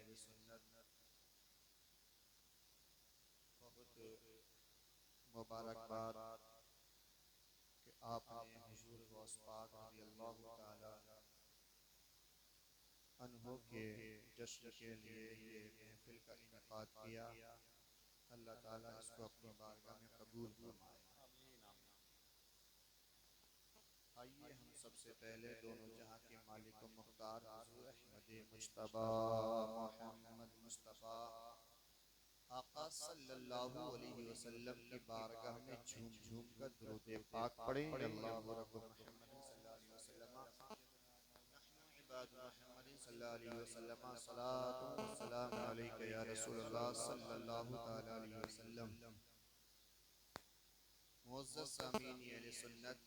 अहले सुन्नत बहुत मुबारकबाद कि आपने हुजूर गौस पाक रज़ियल्लाहु ताला अन्हु के जश्न के लिए ये महफिल का इनेकाद किया। अल्लाह ताला इसको अपनी बारगाह में कबूल फरमाए। आइए हम सबसे पहले दोनों जहां के मालिक व मुख्तार हुजूर अहमद मुज्तबा मोहम्मद मुस्तफ़ा आका सल्लल्लाहु अलैहि वसल्लम की बारगाह में झूम झूम कर दुरूद पाक पढ़ें। अल्लाहु रब्बु मुहम्मद सल्लल्लाहु अलैहि वसल्लम नहनु इबादु मुहम्मद सल्लल्लाहु अलैहि वसल्लम सलातु व सलाम अलैका या रसूलल्लाह सल्लल्लाहु तआला अलैहि वसल्लम। मुअज़्ज़ज़ सामीन अहले सुन्नत,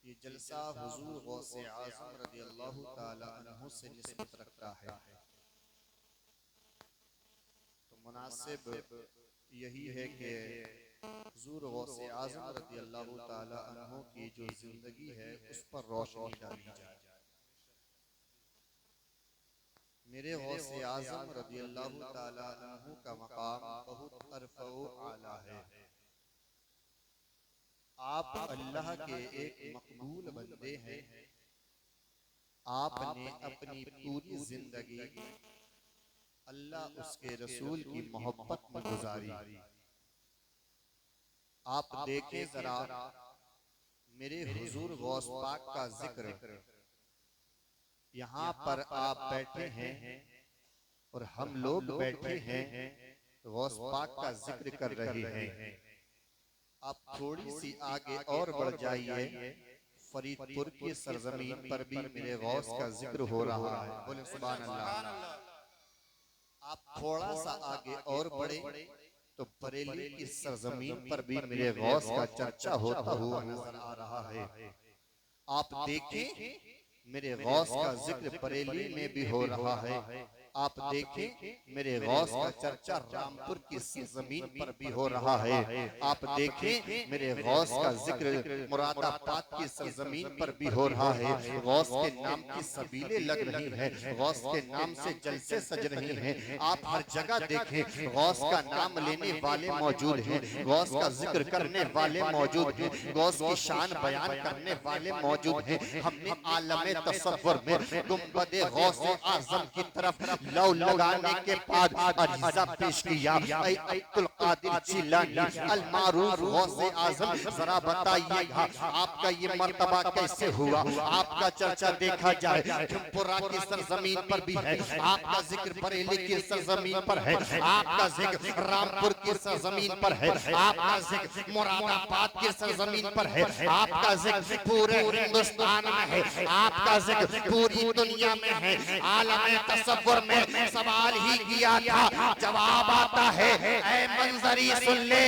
ये जलसा हुजूर गौसे आज़म रज़ियल्लाहु ताला अन्हु से निस्बत रखता है, तो मुनासिब यही है कि हुजूर गौसे आज़म रज़ियल्लाहु ताला अन्हु की जो जिंदगी है उस पर रोशनी डाली जाए। मेरे गौसे आज़म रज़ियल्लाहु ताला अन्हु का मकाम बहुत अरफ़ा व आला है। आप अल्लाह के एक मकबूल बंदे हैं। आपने अपनी पूरी जिंदगी अल्लाह उसके रसूल की मोहब्बत में गुजारी। आप देखें जरा, मेरे हुजूर गौस पाक का जिक्र यहाँ पर आप बैठे हैं और हम लोग बैठे हैं, गौस पाक का जिक्र कर रहे हैं। आप थोड़ी सी आगे और बढ़ जाइए, फरीदपुर की सरजमीन पर भी मेरे गौस का जिक्र हो रहा है। बोले सुभान अल्लाह। आप थोड़ा सा आगे और बढ़े तो बरेली की सरजमीन पर भी मेरे गौस का चर्चा होता हुआ नजर आ रहा है। आप देखें, मेरे गौस का जिक्र बरेली में भी हो रहा है। आप देखें, मेरे गौस का चर्चा रामपुर की जमीन पर भी हो रहा है। आप देखें, मेरे गौस का जिक्र मुरादाबाद की सरजमीन पर भी हो रहा है। गौस के नाम की सबीलें लग रही हैं, गौस के नाम से जलसे सज रही हैं। आप हर जगह देखें, गौस का नाम लेने वाले मौजूद हैं, गौस का जिक्र करने वाले मौजूद हैं, गौस की शान बयान करने वाले मौजूद हैं। हमने आलमे तसव्वुर में गुंबद गौस आजम की तरफ लौ लगाने के बाद अरीज़ा पेश किया। अब्दुल कादिर जिलानी अल मारूफ गौसे आजम, जरा बताइएगा आपका ये मर्तबा कैसे हुआ? आपका चर्चा देखा जाए जमपुरा की सरजमीन पर भी है, आपका जिक्र बरेली की सरजमीन पर है, आपका जिक्र रामपुर की सरजमीन पर है, आपका जिक्र मुरादाबाद की सरजमीन पर है, आपका जिक्र पूरे हिंदुस्तान में है, आपका जिक्र पूरी दुनिया में है। आलमे तसव्वुर में सवाल ही किया था, जवाब आता है ऐ मंजरी सुन ले,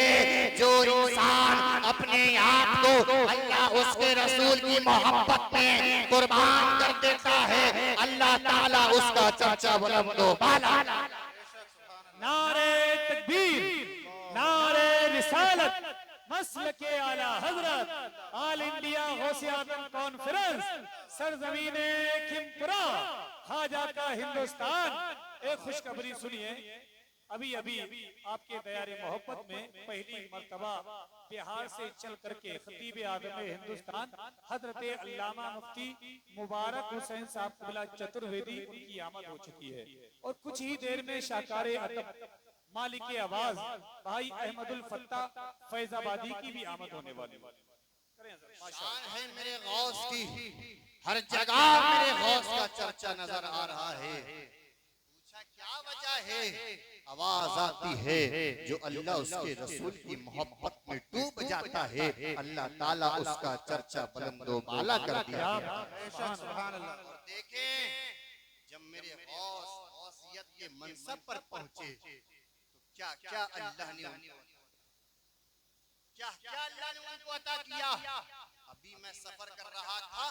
जो इंसान अपने आप को अल्लाह उसके रसूल की मोहब्बत में कुर्बान कर देता है, अल्लाह ताला उसका चर्चा बुलंदो बाला। नारे तकबीर, नारे रिसालत, मसलके आला हजरत, ऑल इंडिया गौसे आज़म कॉन्फ्रेंस, सरजमीने खिमपुरा, खाजा का हिंदुस्तान। एक खुशखबरी सुनिए, अभी अभी आपके दयारे मोहब्बत में पहली मर्तबा बिहार से चल करके खतीब आज़म हिंदुस्तान हजरत अल्लामा मुफ्ती मुबारक हुसैन साहब क़िबला चतुर्वेदी, उनकी आमद हो चुकी है और कुछ ही देर में शाकारे अदब मालिक आवाज भाई अहमदुल फत्ता फैजाबादी की भी आमद होने वाली शान है मेरे गौस की, हर जगह मेरे गौस का चर्चा नजर आ रहा है। पूछा क्या वजह है? आवाज आती है जो अल्लाह उसके रसूल की मोहब्बत में डूब जाता है, अल्लाह ताला उसका चर्चा बुलंदो बाला कर दिया। और देखें, जब मेरे गौस गौसियत के मनसब पर पहुंचे क्या क्या अल्लाह ने क्या क्या अल्लाह ने उनको अता किया। अभी मैं सफर कर रहा था,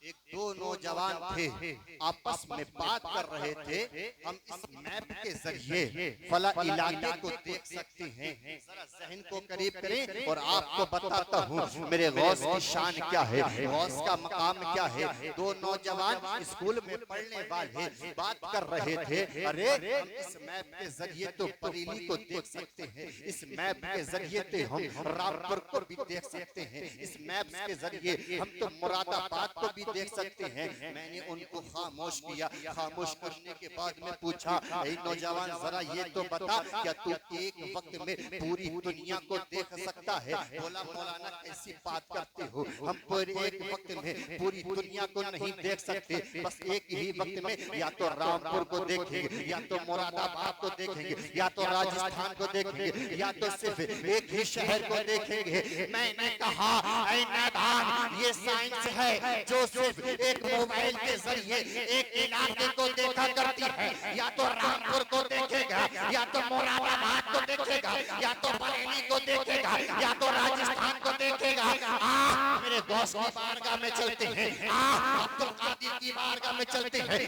एक दो नौजवान थे आपस में बात कर रहे थे। हम इस मैप के जरिए फला इलाके को देख सकते हैं। जरा जहन को करीब करें और आपको बताता हूँ मेरे गौस की शान क्या है, गौस का मकाम क्या है। दो नौजवान स्कूल में पढ़ने वाले बात कर रहे थे, अरे हम इस मैप के जरिए तो बरेली को देख सकते हैं, इस मैप के जरिए तो हम रामपुर को भी देख सकते हैं, इस मैप के जरिए हम तो मुरादाबाद को भी देख सकते हैं। मैंने उनको खामोश किया, खामोश करने के बाद में पूछा, ऐ नौजवान जरा ये तो बता, क्या तू एक वक्त में पूरी दुनिया को देख सकता है। बोला मौलाना कैसी बात करते हो, हम पूरे एक वक्त में पूरी दुनिया को नहीं देख सकते, बस एक ही वक्त में या तो रामपुर को देखेंगे, या तो मुरादाबाद को देखेंगे, या तो राजस्थान को देखेंगे, या तो सिर्फ एक ही शहर को देखेंगे। मैंने कहा ऐ नादान, ये साइंस है जो सिर्फ एक मोबाइल के जरिए एक इलाके को देखा करती है, या तो रामपुर को देखेगा, या तो मुरादाबाद को देखेगा, या तो बरेली को देखेगा, या तो राजस्थान को देखेगा। मेरे गौस की बारगाह में चलते हैं, अब्दुल कादिर की बारगाह में चलते हैं,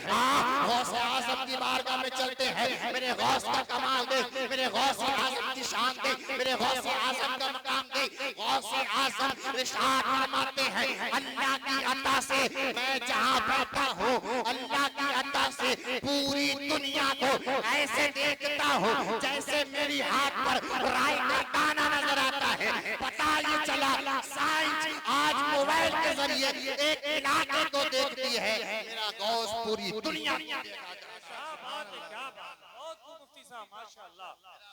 गौस आजम की बारगाह में चलते हैं। मेरे गौस का कमाल देख, मेरे गौस आजम की शान देख, मेरे गौस आजम का मकाम देख। गौस आजम इरशाद फरमाते हैं, अल्लाह की अता से मैं जहाँ बैठा हूँ, अल्लाह की अता से पूरी दुनिया को ऐसे देखता हूँ जैसे मेरी हाथ पर राई का दाना नजर आता है। पता ये चला साइंस आज मोबाइल के जरिए एक इलाके को देखती है, मेरा गौस पूरी दुनिया को देखा। क्या बात है, क्या बात है, बहुत खूब मुफ्ती साहब, माशाअल्लाह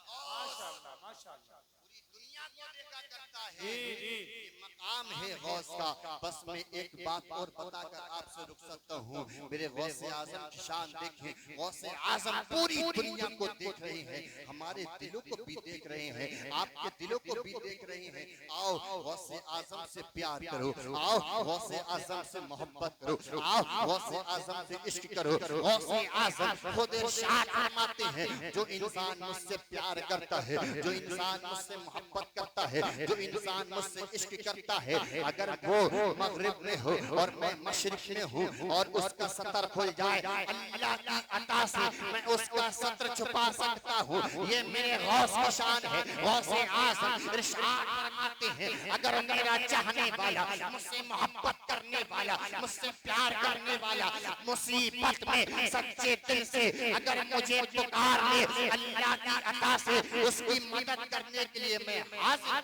माशाअल्लाह माशाअल्लाह। पूरी दुनिया को देखा करता है, ये मकाम है गौस का। बस मैं एक बात और बताकर आपसे रुक सकता हूँ, मेरे गौस आजम की शान देखें। गौस आजम पूरी दुनिया को देख रहे हैं, हमारे दिलों को भी देख रहे हैं, आपके दिलों को भी देख रहे हैं। आओ गौस आजम से प्यार करो, आओ गौस आजम से मोहब्बत करो, आओ गौस आजम से इश्क करो। गौस आजम खुद इरशाद फरमाते हैं, जो इंसान मुझसे प्यार करता है, जो इंसान मुझसे मोहब्बत करता है, जो इंसान मुझसे इश्क करता है, अगर वो मगरिब में हो और मैं मशरिक में हूँ और उसका सतर खुल जाए, अल्लाह की अता से मैं उसका सतर छुपा सकता हूँ। ये मेरे गौस की शान है। गौस आज़म इरशाद फरमाते हैं, अगर मेरा चाहने वाला, मुझसे मोहब्बत करने वाला, मुझसे प्यार करने वाला मुसीबत में सच्चे दिल से अगर मुझे पुकार ले, अल्लाह की अता से उसकी मदद करने के लिए मैं हाजिर।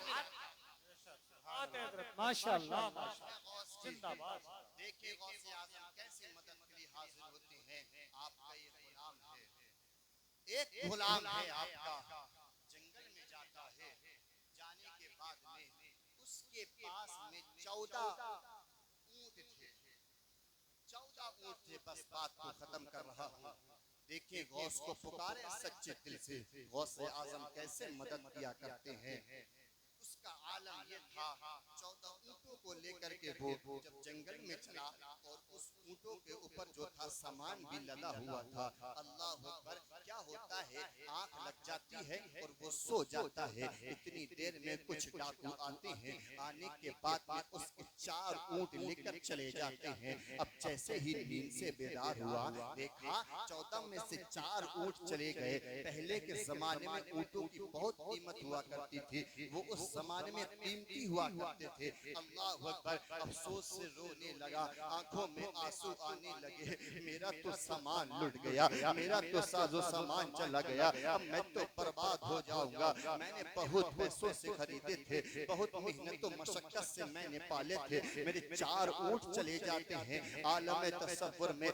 माशाअल्लाह जिंदाबाद। देखिए गौस आज़म कैसे मदद के लिए हाजिर होते हैं। आपका ये गुलाम है, एक गुलाम है आपका, जंगल में जाता है, जाने के बाद में उसके पास में 14 ऊंट थे, 14 ऊंट थे। बस बात को खत्म कर रहा हूँ। देखिए गौस को पुकारे सच्चे दिल से, गौस आज़म कैसे मदद किया करते हैं। उसका आलम ये था, 14 ऊंटों को लेकर के वो जब जंगल में चला और उस ऊंटों के ऊपर जो था सामान भी लदा हुआ था। अल्लाह अकबर, क्या होता है आंख लग जाती है और वो सो जाता है। इतनी देर में कुछ डाकू आते हैं, आने के बाद में उसके 4 ऊंट लेकर चले जाते हैं। अब जैसे ही नींद से बेदार हुआ, देखा 14 में से 4 ऊंट चले गए। पहले के जमाने में ऊंटों की बहुत कीमत हुआ करती थी, वो उस जमाने में कीमती हुआ करते थे। अल्लाह अकबर, अफसोस से रोने लगा, आंखों में आंसू आने लगे। मेरा तो सामान लुट गया, मेरा तो साजो सामान चला गया, अब मैं तो बर्बाद हो जाऊंगा। मैंने बहुत पैसों से खरीदे थे, बहुत मेहनतों मशक्कत से मैंने पाले थे, मेरे 4 ऊंट चले जाते हैं। आलम तसव्वुर में